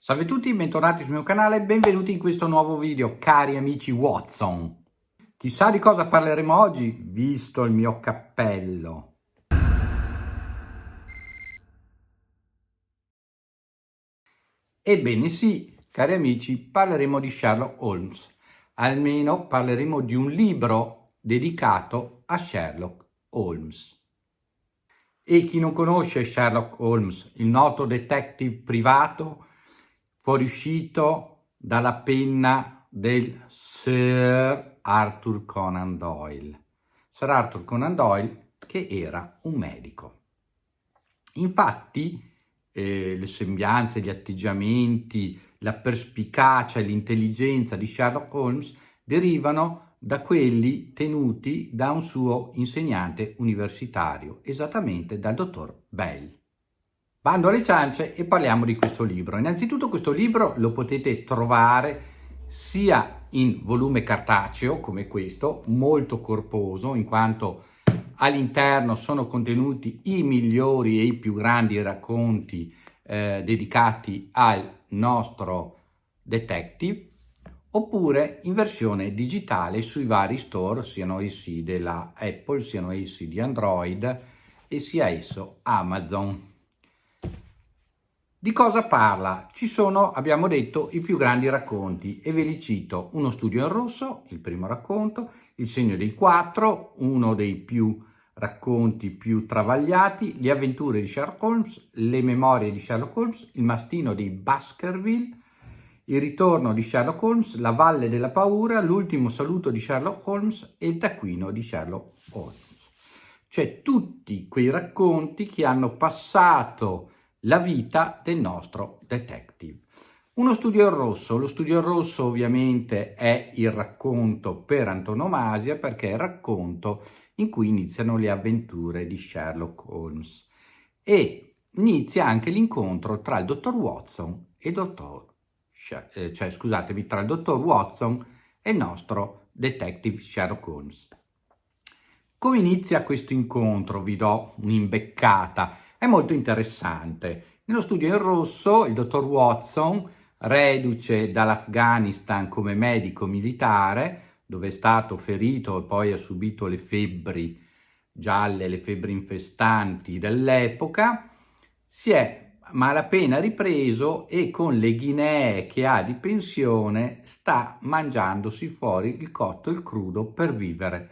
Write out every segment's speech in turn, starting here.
Salve a tutti, bentornati sul mio canale e benvenuti in questo nuovo video, cari amici Watson. Chissà di cosa parleremo oggi, visto il mio cappello. Ebbene sì, cari amici, parleremo di Sherlock Holmes. Almeno parleremo di un libro dedicato a Sherlock Holmes. E chi non conosce Sherlock Holmes, il noto detective privato fuoriuscito dalla penna del Sir Arthur Conan Doyle. Sir Arthur Conan Doyle che era un medico. Infatti le sembianze, gli atteggiamenti, la perspicacia e l'intelligenza di Sherlock Holmes derivano da quelli tenuti da un suo insegnante universitario, esattamente dal dottor Bell. Bando alle ciance e parliamo di questo libro. Innanzitutto questo libro lo potete trovare sia in volume cartaceo come questo, molto corposo, in quanto all'interno sono contenuti i migliori e i più grandi racconti dedicati al nostro detective, oppure in versione digitale sui vari store, siano essi della Apple, siano essi di Android e sia esso Amazon. Di cosa parla? Ci sono, abbiamo detto, i più grandi racconti e ve li cito. Uno studio in rosso, il primo racconto, Il segno dei quattro, uno dei più racconti più travagliati, Le avventure di Sherlock Holmes, Le memorie di Sherlock Holmes, Il mastino di Baskerville, Il ritorno di Sherlock Holmes, La valle della paura, L'ultimo saluto di Sherlock Holmes e Il taccuino di Sherlock Holmes. Cioè tutti quei racconti che hanno passato la vita del nostro detective. Uno studio in rosso. Lo studio in rosso ovviamente è il racconto per antonomasia, perché è il racconto in cui iniziano le avventure di Sherlock Holmes e inizia anche l'incontro tra il dottor Watson e tra il dottor Watson e il nostro detective Sherlock Holmes. Come inizia questo incontro? Vi do un'imbeccata. È molto interessante. Nello studio in rosso il dottor Watson, reduce dall'Afghanistan come medico militare, dove è stato ferito e poi ha subito le febbri gialle, le febbri infestanti dell'epoca, si è malapena ripreso e con le guinee che ha di pensione sta mangiandosi fuori il cotto e il crudo per vivere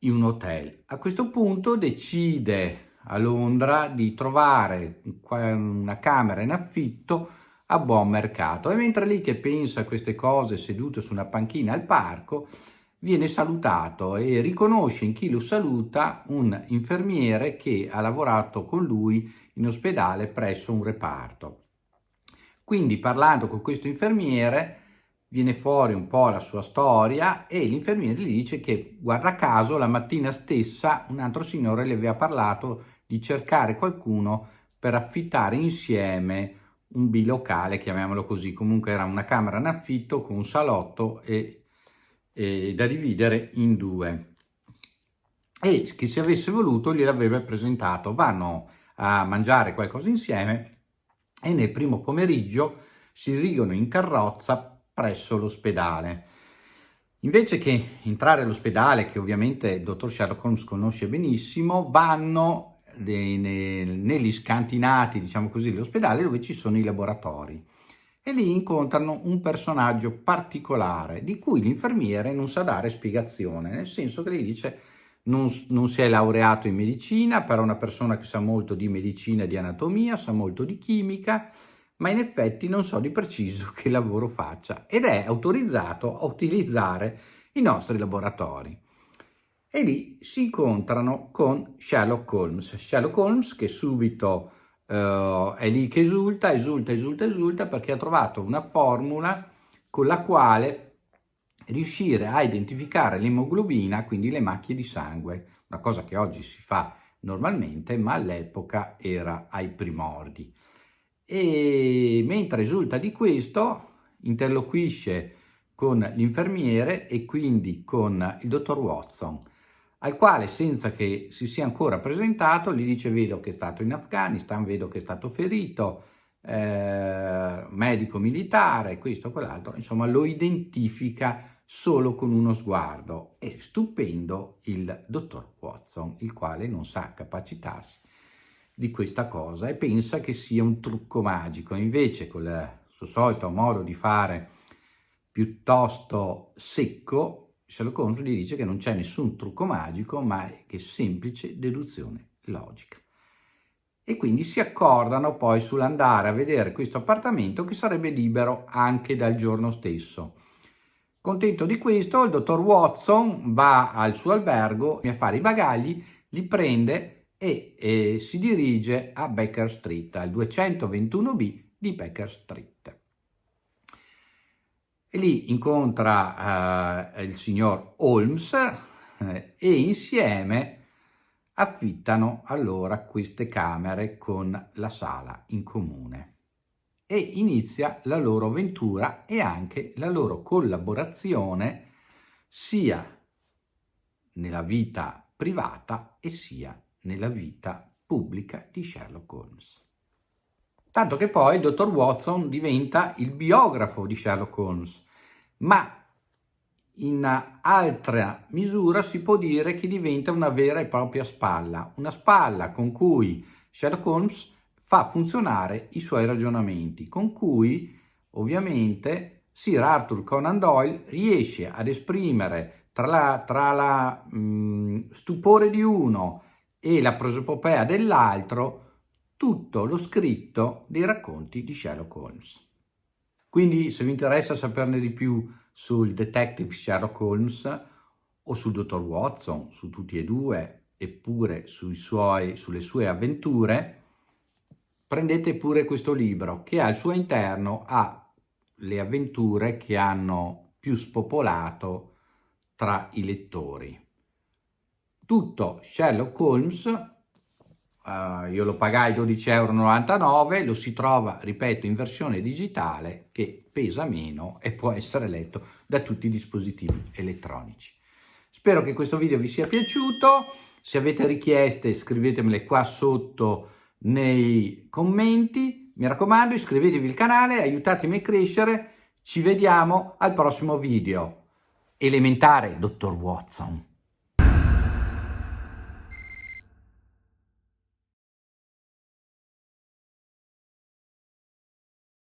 in un hotel. A questo punto decide a Londra di trovare una camera in affitto a buon mercato e mentre lì che pensa a queste cose seduto su una panchina al parco viene salutato e riconosce in chi lo saluta un infermiere che ha lavorato con lui in ospedale presso un reparto. Quindi parlando con questo infermiere viene fuori un po' la sua storia e l'infermiere gli dice che, guarda caso, la mattina stessa un altro signore le aveva parlato di cercare qualcuno per affittare insieme un bilocale, chiamiamolo così, comunque era una camera in affitto con un salotto e da dividere in due. E che se avesse voluto gliel'avrebbe presentato. Vanno a mangiare qualcosa insieme e nel primo pomeriggio si dirigono in carrozza presso l'ospedale. Invece che entrare all'ospedale, che ovviamente il dottor Sherlock Holmes conosce benissimo, vanno negli scantinati, diciamo così, dell'ospedale dove ci sono i laboratori. E lì incontrano un personaggio particolare di cui l'infermiere non sa dare spiegazione, nel senso che gli dice non si è laureato in medicina, però è una persona che sa molto di medicina e di anatomia, sa molto di chimica, ma in effetti non so di preciso che lavoro faccia ed è autorizzato a utilizzare i nostri laboratori. E lì si incontrano con Sherlock Holmes. Sherlock Holmes che subito è lì che esulta perché ha trovato una formula con la quale riuscire a identificare l'emoglobina, quindi le macchie di sangue, una cosa che oggi si fa normalmente, ma all'epoca era ai primordi. E mentre risulta di questo, interloquisce con l'infermiere e quindi con il dottor Watson, al quale, senza che si sia ancora presentato, gli dice: vedo che è stato in Afghanistan, vedo che è stato ferito, medico militare, questo, quell'altro, insomma lo identifica solo con uno sguardo. È stupendo il dottor Watson, il quale non sa capacitarsi di questa cosa e pensa che sia un trucco magico. Invece con il suo solito modo di fare piuttosto secco, Sherlock Holmes gli dice che non c'è nessun trucco magico, ma è che semplice deduzione logica. E quindi si accordano poi sull'andare a vedere questo appartamento, che sarebbe libero anche dal giorno stesso. Contento di questo, il dottor Watson va al suo albergo a fare i bagagli, li prende e si dirige a Baker Street, al 221B di Baker Street. E lì incontra il signor Holmes e insieme affittano allora queste camere con la sala in comune e inizia la loro avventura e anche la loro collaborazione sia nella vita privata e sia nella vita pubblica di Sherlock Holmes. Tanto che poi il dottor Watson diventa il biografo di Sherlock Holmes, ma in altra misura si può dire che diventa una vera e propria spalla, una spalla con cui Sherlock Holmes fa funzionare i suoi ragionamenti, con cui ovviamente Sir Arthur Conan Doyle riesce ad esprimere tra la stupore di uno e la prosopopea dell'altro tutto lo scritto dei racconti di Sherlock Holmes. Quindi se vi interessa saperne di più sul detective Sherlock Holmes o sul dottor Watson, su tutti e due, eppure sulle sue avventure, prendete pure questo libro che al suo interno ha le avventure che hanno più spopolato tra i lettori. Tutto Sherlock Holmes, io lo pagai 12,99 €, lo si trova, ripeto, in versione digitale che pesa meno e può essere letto da tutti i dispositivi elettronici. Spero che questo video vi sia piaciuto. Se avete richieste scrivetemele qua sotto nei commenti. Mi raccomando, iscrivetevi al canale, aiutatemi a crescere. Ci vediamo al prossimo video. Elementare, dottor Watson.